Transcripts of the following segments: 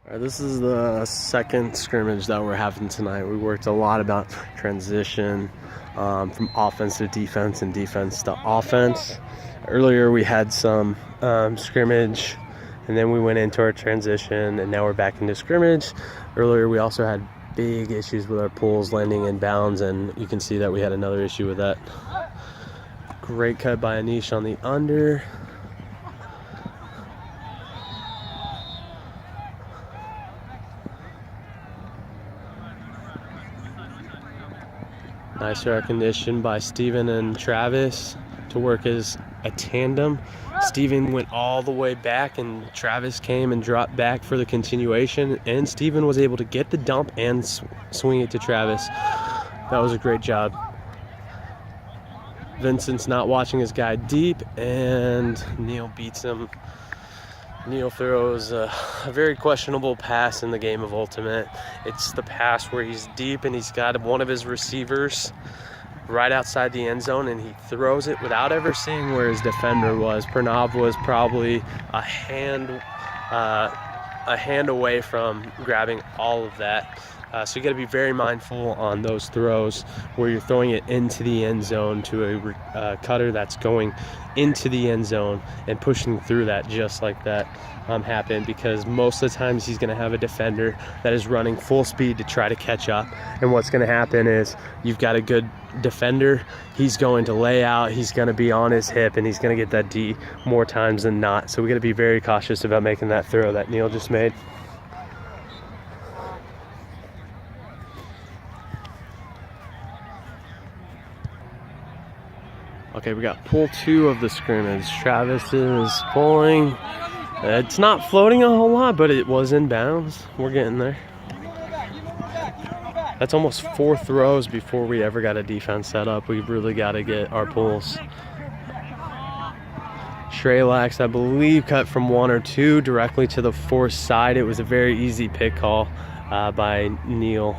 All right, this is the second scrimmage that we're having tonight. We worked a lot about transition from offense to defense and defense to offense. Earlier we had some scrimmage, and then we went into our transition, and now we're back into scrimmage. Earlier we also had big issues with our pulls landing in bounds, and you can see that we had another issue with that. Great cut by Anish on the under. Nice recognition by Steven and Travis to work as a tandem. Steven went all the way back, and Travis came and dropped back for the continuation, and Steven was able to get the dump and swing it to Travis. That was a great job. Vincent's not watching his guy deep, and Neil beats him. Neil throws a very questionable pass in the game of Ultimate. It's the pass where he's deep and he's got one of his receivers right outside the end zone, and he throws it without ever seeing where his defender was. Pranav was probably a hand away from grabbing all of that. So you got to be very mindful on those throws where you're throwing it into the end zone to a cutter that's going into the end zone and pushing through that just like that happened, because most of the times he's going to have a defender that is running full speed to try to catch up, and what's going to happen is you've got a good defender, he's going to lay out, he's going to be on his hip, and he's going to get that D more times than not. So we got to be very cautious about making that throw that Neil just made. Okay, we got pull 2 of the scrimmage. Travis is pulling. It's not floating a whole lot, but it was in bounds. We're getting there. That's almost 4 throws before we ever got a defense set up. We've really got to get our pulls. Shreylax, I believe, cut from 1 or 2 directly to the force side. It was a very easy pick call by Neil.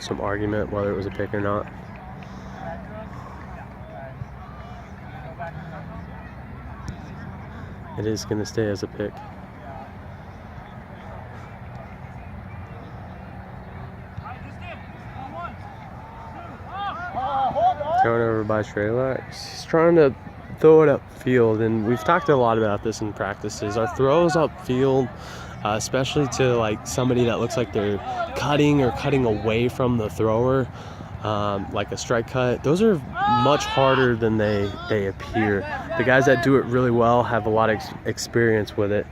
Some argument whether it was a pick or not. It is going to stay as a pick. Turnover by Shreylax. He's trying to throw it upfield, and we've talked a lot about this in practices. Our throws upfield, especially to like somebody that looks like they're cutting or cutting away from the thrower, like a strike cut, those are much harder than they appear. The guys that do it really well have a lot of experience with it,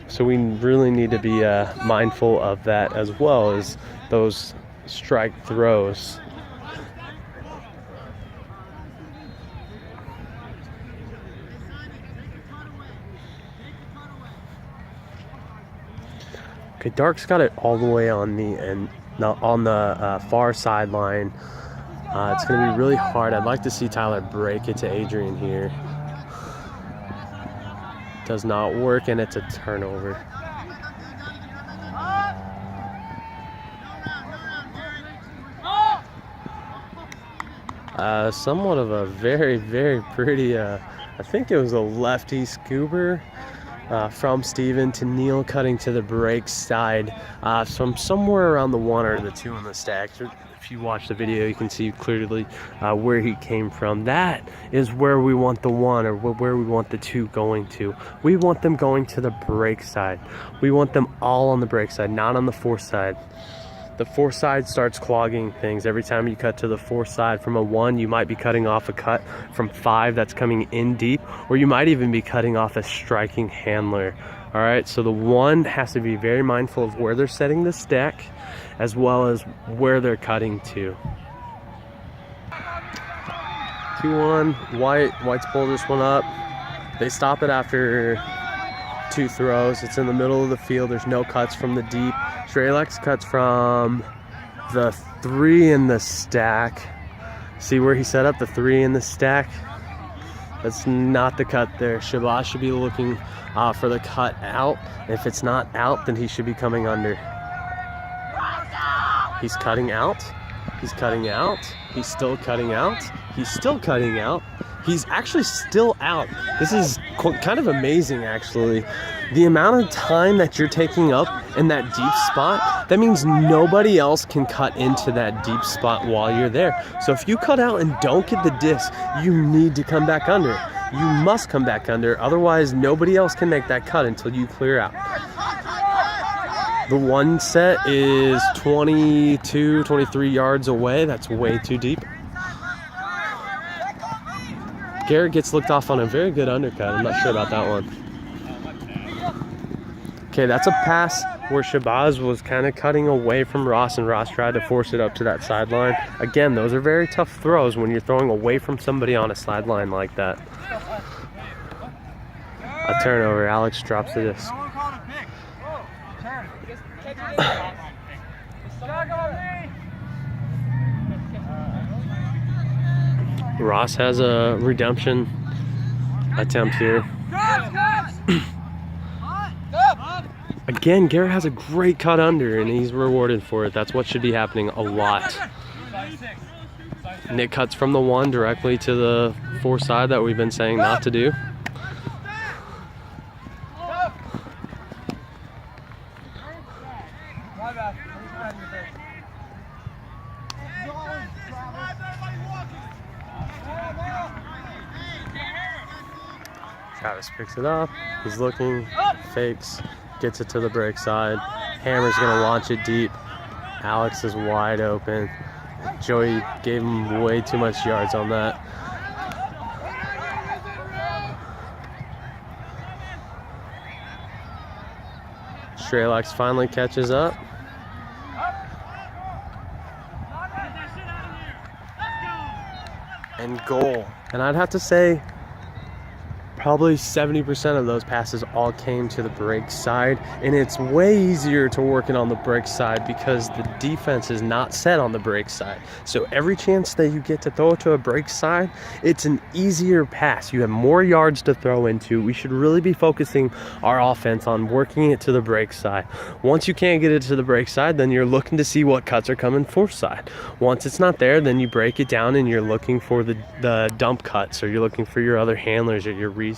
so we really need to be mindful of that as well as those strike throws. Okay, Dark's got it all the way on the end, on the far sideline. It's going to be really hard. I'd like to see Tyler break it to Adrian here. Does not work, and it's a turnover. Somewhat of a very, very pretty, I think it was a lefty scooper. From Steven to Neil, cutting to the break side from somewhere around the 1 or the 2 in the stack. If you watch the video, you can see clearly where he came from. That is where we want the 1 or where we want the 2 going to. We want them going to the break side. We want them all on the break side, not on the force side. The force side starts clogging things. Every time you cut to the force side from a 1, you might be cutting off a cut from 5 that's coming in deep, or you might even be cutting off a striking handler. All right, so the 1 has to be very mindful of where they're setting the stack as well as where they're cutting to. 2-1, White's pulled this one up. They stop it after 2 throws. It's in the middle of the field. There's no cuts from the deep. Shreylax cuts from the 3 in the stack. See where he set up the 3 in the stack? That's not the cut there. Shabazz should be looking for the cut out. If it's not out, then he should be coming under. He's cutting out. He's cutting out. He's still cutting out. He's still cutting out. He's actually still out. This is kind of amazing, actually. The amount of time that you're taking up in that deep spot, that means nobody else can cut into that deep spot while you're there. So if you cut out and don't get the disc, you need to come back under. You must come back under, otherwise nobody else can make that cut until you clear out. The one set is 22, 23 yards away. That's way too deep. Garrett gets looked off on a very good undercut. I'm not sure about that one. Okay, that's a pass where Shabazz was kind of cutting away from Ross, and Ross tried to force it up to that sideline. Again, those are very tough throws when you're throwing away from somebody on a sideline like that. A turnover. Alex drops the disc. Ross has a redemption attempt here. Again, Garrett has a great cut under, and he's rewarded for it. That's what should be happening a lot. Nick cuts from the 1 directly to the 4 side that we've been saying not to do. Travis picks it up. He's looking, fakes, gets it to the break side. Hammer's gonna launch it deep. Alex is wide open. Joey gave him way too much yards on that. Strelex finally catches up. And goal. And I'd have to say, probably 70% of those passes all came to the break side, and it's way easier to work it on the break side because the defense is not set on the break side. So every chance that you get to throw it to a break side, it's an easier pass. You have more yards to throw into. We should really be focusing our offense on working it to the break side. Once you can't get it to the break side, then you're looking to see what cuts are coming force side. Once it's not there, then you break it down and you're looking for the dump cuts, or you're looking for your other handlers or your resets.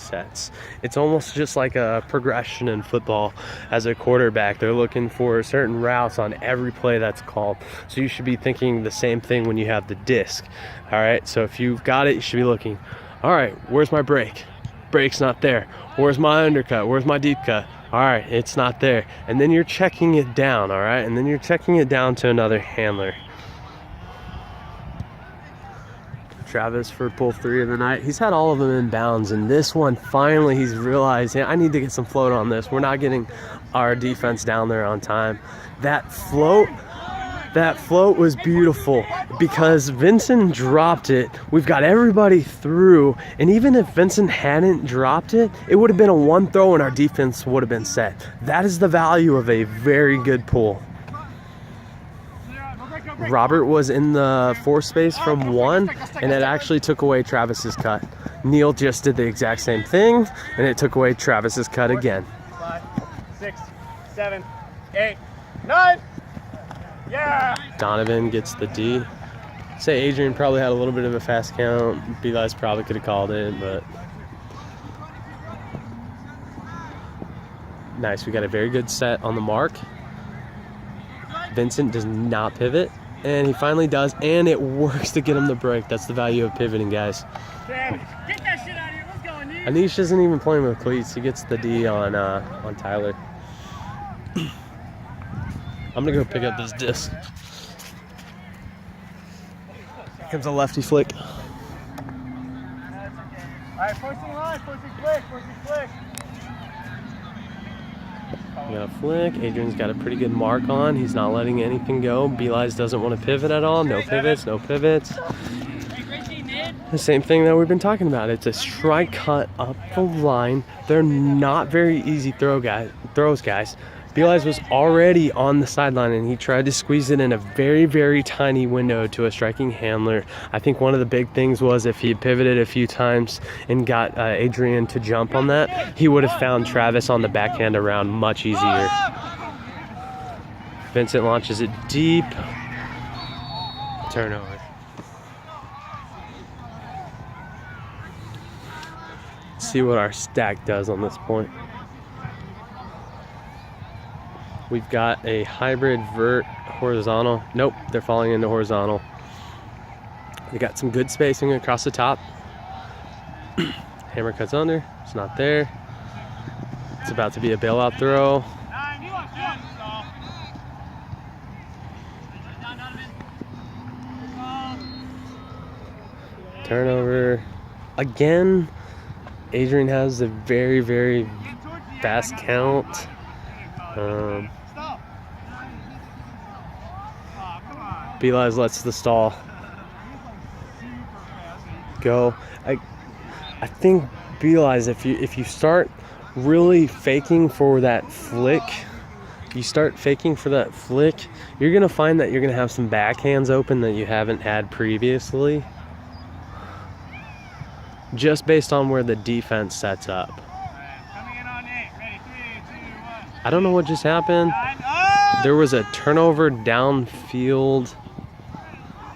It's almost just like a progression in football. As a quarterback, they're looking for certain routes on every play that's called. So you should be thinking the same thing when you have the disc. All right, so if you've got it, you should be looking, all right, where's my break? Break's not there. Where's my undercut? Where's my deep cut? All right, it's not there. And then you're checking it down, all right? And then you're checking it down to another handler. Travis for pull 3 of the night. He's had all of them in bounds, and this one finally he's realized, hey, I need to get some float on this. We're not getting our defense down there on time. That float was beautiful because Vincent dropped it. We've got everybody through, and even if Vincent hadn't dropped it, it would have been a 1 throw and our defense would have been set. That is the value of a very good pull. Robert was in the 4 space from 1, and it actually took away Travis's cut. Neil just did the exact same thing, and it took away Travis's cut again. 5, 6, 7, 8, 9. Yeah! Donovan gets the D. Say Adrian probably had a little bit of a fast count. Belize probably could have called it, but nice. We got a very good set on the mark. Vincent does not pivot, and he finally does, and it works to get him the break. That's the value of pivoting, guys. Get that shit out of here. Let's go, Anish. Anish isn't even playing with cleats. He gets the D on Tyler. I'm gonna go pick up this disc. Here comes a lefty flick. All right, forcing line, forcing flick, forcing flick. We got a flick. Adrian's got a pretty good mark on. He's not letting anything go. Belize doesn't want to pivot at all. No pivots, no pivots. The same thing that we've been talking about. It's a strike cut up the line. They're not very easy throws, guys. Belize was already on the sideline, and he tried to squeeze it in a very, very tiny window to a striking handler. I think one of the big things was if he had pivoted a few times and got Adrian to jump on that, he would have found Travis on the backhand around much easier. Vincent launches it deep. Turnover. see what our stack does on this point. We've got a hybrid vert horizontal. Nope, they're falling into horizontal. We got some good spacing across the top. Hammer cuts under, it's not there. It's about to be a bailout throw. Turnover. Again, Adrian has a very, very fast count. Belize lets the stall go. I think Belize, if you start really faking for that flick, you're gonna find that you're gonna have some backhands open that you haven't had previously, just based on where the defense sets up. I don't know what just happened. There was a turnover downfield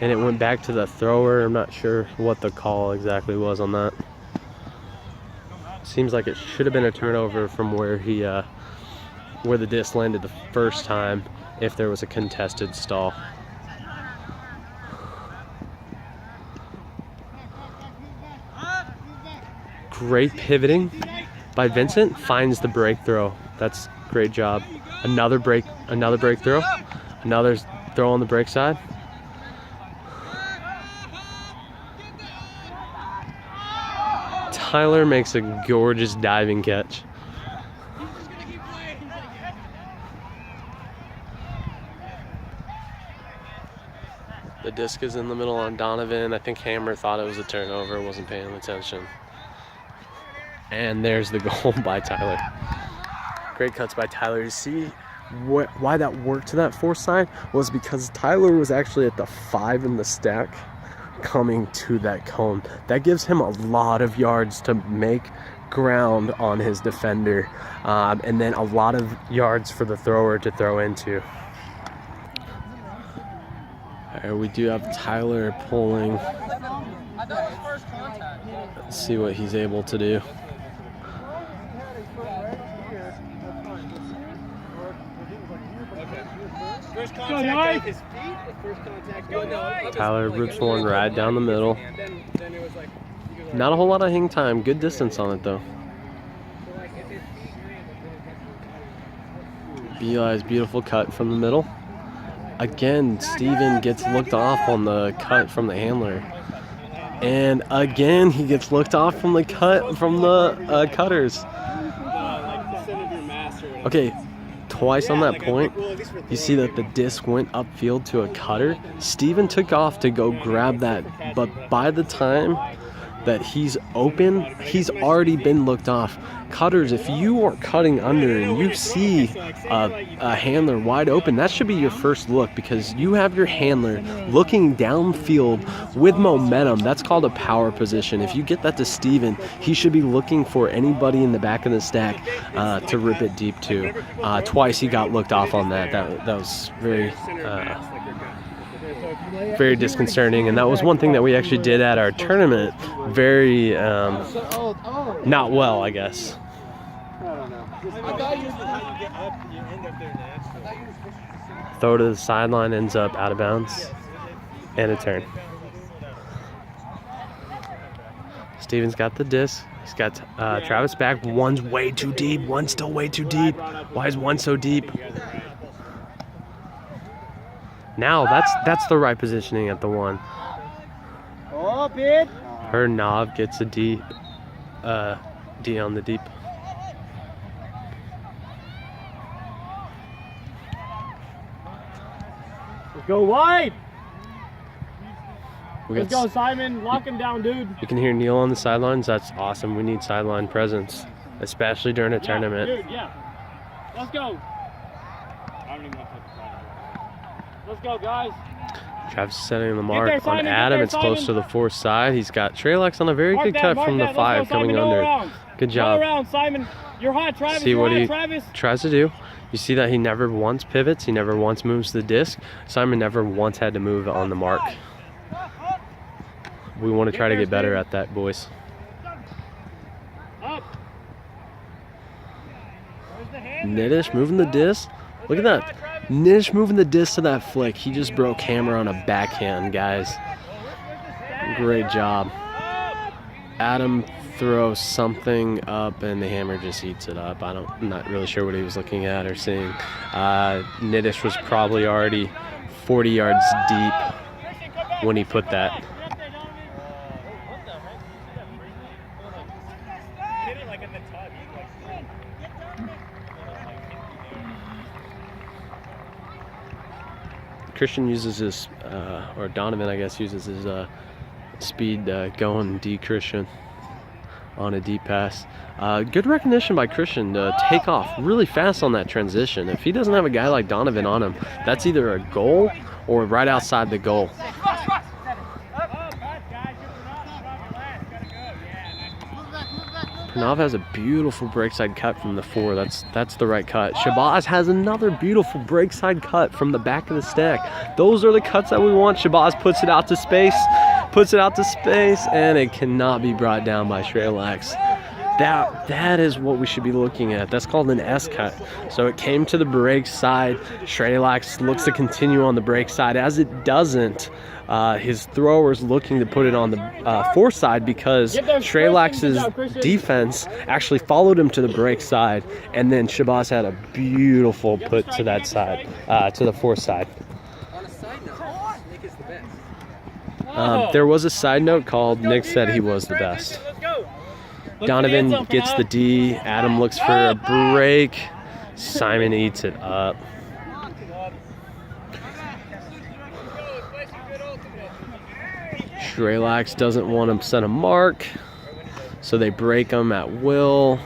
and it went back to the thrower. I'm not sure what the call exactly was on that. Seems like it should have been a turnover from where where the disc landed the first time if there was a contested stall. Great pivoting by Vincent, finds the break throw. That's great job. Another break throw. Another throw on the break side. Tyler makes a gorgeous diving catch. The disc is in the middle on Donovan. I think Hammer thought it was a turnover, wasn't paying attention. And there's the goal by Tyler. Great cuts by Tyler. You see why that worked to that fourth side was because Tyler was actually at the 5 in the stack coming to that cone. That gives him a lot of yards to make ground on his defender, and then a lot of yards for the thrower to throw into. All right, we do have Tyler pulling. Let's see what he's able to do. First contact his feet, first contact. Tyler rips one right down the middle. Not a whole lot of hang time. Good distance on it though. Beli's beautiful cut from the middle. Again, Steven gets looked off on the cut from the handler. And again, he gets looked off from the cut from the cutters. Okay. Twice on that point, you see that the disc went upfield to a cutter. Steven took off to go grab that, but by the time that he's open, he's already been looked off. Cutters, if you are cutting under and you see a handler wide open, that should be your first look, because you have your handler looking downfield with momentum. That's called a power position. If you get that to Steven, he should be looking for anybody in the back of the stack to rip it deep to. Twice he got looked off on that. That was very disconcerting, and that was one thing that we actually did at our tournament very not well, I guess. Throw to the sideline, ends up out of bounds, and a turn. Steven's got the disc. He's got Travis back. One's way too deep. One's still way too deep. Why is one so deep? Now that's the right positioning at the 1. Her knob gets a D on the deep. Let's go wide. Let's go, Simon. Lock him down, dude. You can hear Neil on the sidelines. That's awesome. We need sideline presence, especially during a tournament. Dude, yeah. Let's go. I don't even know Let's go, guys. Travis is setting the mark on Adam. It's close to the 4th side. He's got Trailex on a very good cut from the 5 coming under. Good job. Around, Simon. You're hot, Travis. See what he Travis. tries to do. You see that he never once pivots. He never once moves the disc. Simon never once had to move on the mark. We want to try to get better at that, boys. Niddish moving the disc. Look at that. Niddish moving the disc to that flick. He just broke hammer on a backhand, guys. Great job. Adam throws something up and the hammer just eats it up. I'm not really sure what he was looking at or seeing. Niddish was probably already 40 yards deep when he put that. Christian uses his, or Donovan, I guess, uses his speed going D Christian on a deep pass. Good recognition by Christian to take off really fast on that transition. If he doesn't have a guy like Donovan on him, that's either a goal or right outside the goal. Pranav has a beautiful breakside cut from the 4. That's the right cut. Shabazz has another beautiful breakside cut from the back of the stack. Those are the cuts that we want. Shabazz puts it out to space, and it cannot be brought down by Shreylax. That is what we should be looking at. That's called an S cut. So it came to the break side. Shreylax looks to continue on the break side. As it doesn't, his thrower's looking to put it on the force side because Shreylax's defense actually followed him to the break side, and then Shabazz had a beautiful put to that side, to the force side. There was a side note called Nick said he was the best. Donovan gets the D. Adam looks for a break. Simon eats it up. Shreylax doesn't want to set a mark, so they break them at will.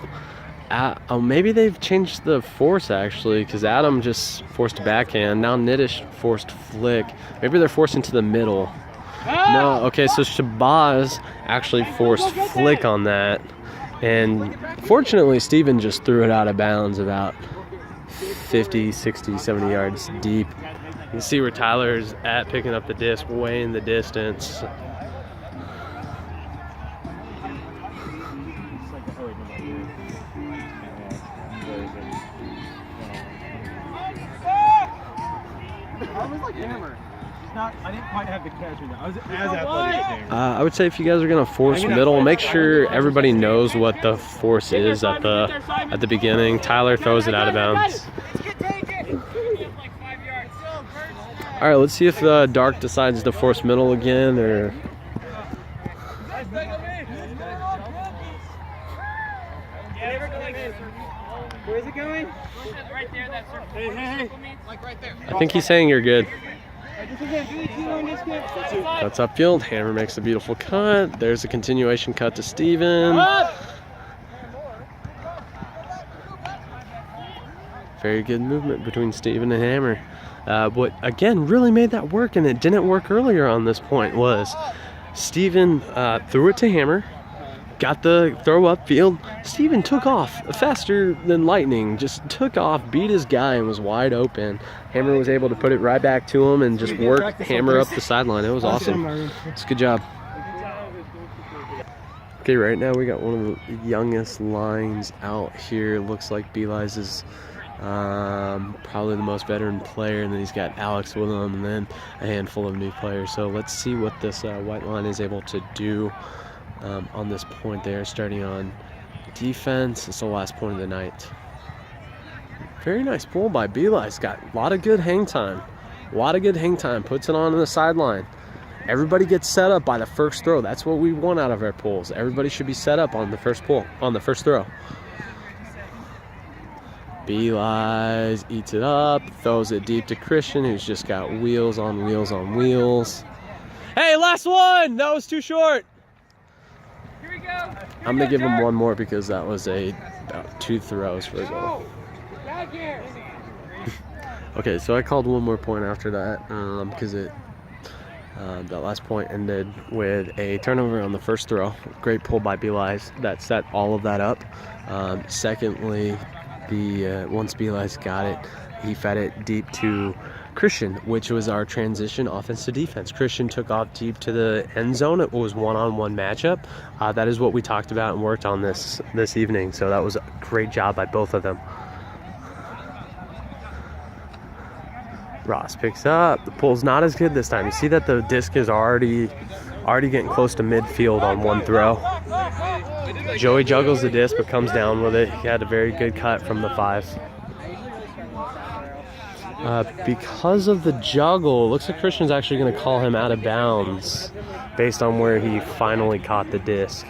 Oh, maybe they've changed the force actually, because Adam just forced a backhand. Now Niddish forced flick. Maybe they're forcing to the middle. No, okay, so Shabazz actually forced flick on that. And fortunately, Steven just threw it out of bounds about 50, 60, 70 yards deep. You can see where Tyler's at picking up the disc way in the distance. I didn't quite have the catch with that. I was as athletic as Hammer. I would say if you guys are gonna force middle, make sure everybody knows what the force is at the beginning. Tyler throws it out of bounds. All right, let's see if Dark decides to force middle again, or where's it going? Right there, that circle. Hey. Like right there. I think he's saying you're good. That's upfield. Hammer makes a beautiful cut. There's a continuation cut to Steven. Very good movement between Steven and Hammer. What again really made that work, and it didn't work earlier on this point, was Steven threw it to Hammer, got the throw upfield. Steven took off faster than lightning, just took off, beat his guy, and was wide open. Hammer was able to put it right back to him and just work Hammer up the sideline. It was awesome. It's a good job. Okay, right now we got one of the youngest lines out here. Looks like Belize is probably the most veteran player, and then he's got Alex with him, and then a handful of new players. So let's see what this white line is able to do on this point there, starting on defense. It's the last point of the night. Very nice pull by Belize. Got a lot of good hang time. Puts it on the sideline. Everybody gets set up by the first throw. That's what we want out of our pulls. Everybody should be set up on the first pull, on the first throw. Belize eats it up, throws it deep to Christian, who's just got wheels on wheels on wheels. Hey, last one! That was too short. Here we go. I'm going to give him one more because that was about 2 throws for a goal. Okay, so I called one more point after that because that last point ended with a turnover on the first throw. Great pull by Belize that set all of that up. Secondly, once Belize got it, he fed it deep to Christian, which was our transition offense to defense. Christian took off deep to the end zone. It was one-on-one matchup. That is what we talked about and worked on this evening. So that was a great job by both of them. Ross picks up. The pull's not as good this time. You see that the disc is already getting close to midfield on one throw. Joey juggles the disc but comes down with it. He had a very good cut from the 5. Because of the juggle, looks like Christian's actually going to call him out of bounds based on where he finally caught the disc.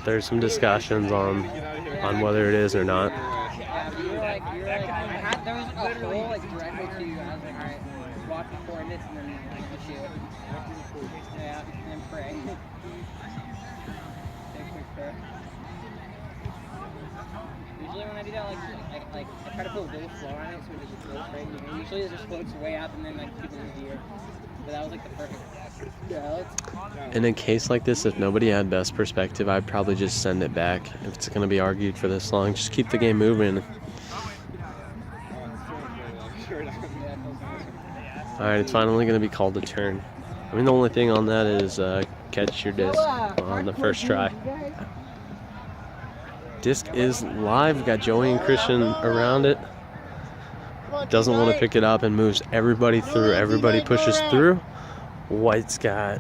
There's some discussions on whether it is or not. There was a hole like directly to you. I was like, alright, walk the coordinates and then like the shoot. Yeah, and then pray. Take a quick prayer. Usually when I do that, like I try to put a little flow on it so it just floats right in the air. Usually it just floats way up and then like people in the ear. But that was like the perfect. Yeah, in a case like this, if nobody had best perspective, I'd probably just send it back. If it's going to be argued for this long, just keep the game moving. Alright, it's finally going to be called a turn. I mean, the only thing on that is catch your disc on the first try. Disc is live. Got Joey and Christian around it. Doesn't want to pick it up and moves everybody through. Everybody pushes through. White's got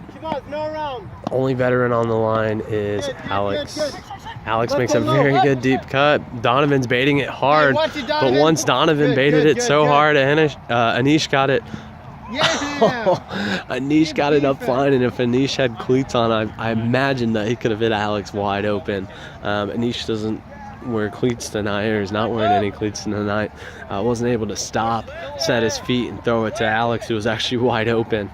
only veteran on the line is Alex. Alex makes a very good deep cut. Donovan's baiting it hard, but once Donovan baited it so hard, Anish got it. Anish got it up fine, and if Anish had cleats on, I imagine that he could have hit Alex wide open. Anish doesn't wear cleats tonight, or is not wearing any cleats tonight. Wasn't able to stop, set his feet, and throw it to Alex, who was actually wide open.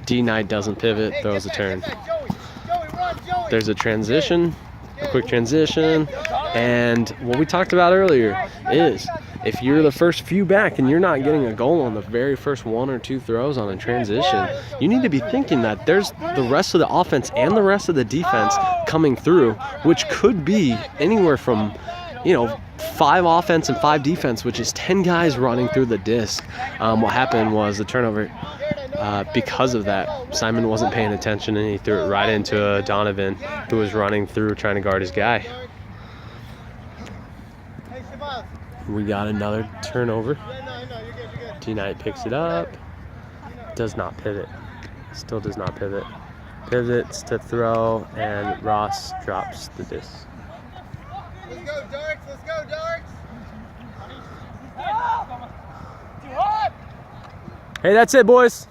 D-Knight doesn't pivot, throws a turn. There's a transition, a quick transition, and what we talked about earlier is if you're the first few back and you're not getting a goal on the very first 1 or 2 throws on a transition, you need to be thinking that there's the rest of the offense and the rest of the defense coming through, which could be anywhere from, 5 offense and 5 defense, which is 10 guys running through the disc. What happened was the turnover. Because of that, Simon wasn't paying attention and he threw it right into Donovan, who was running through trying to guard his guy. We got another turnover. D-Knight picks it up. Does not pivot. Still does not pivot. Pivots to throw, and Ross drops the disc. Let's go, Darks! Let's go, Darks! Hey, that's it, boys.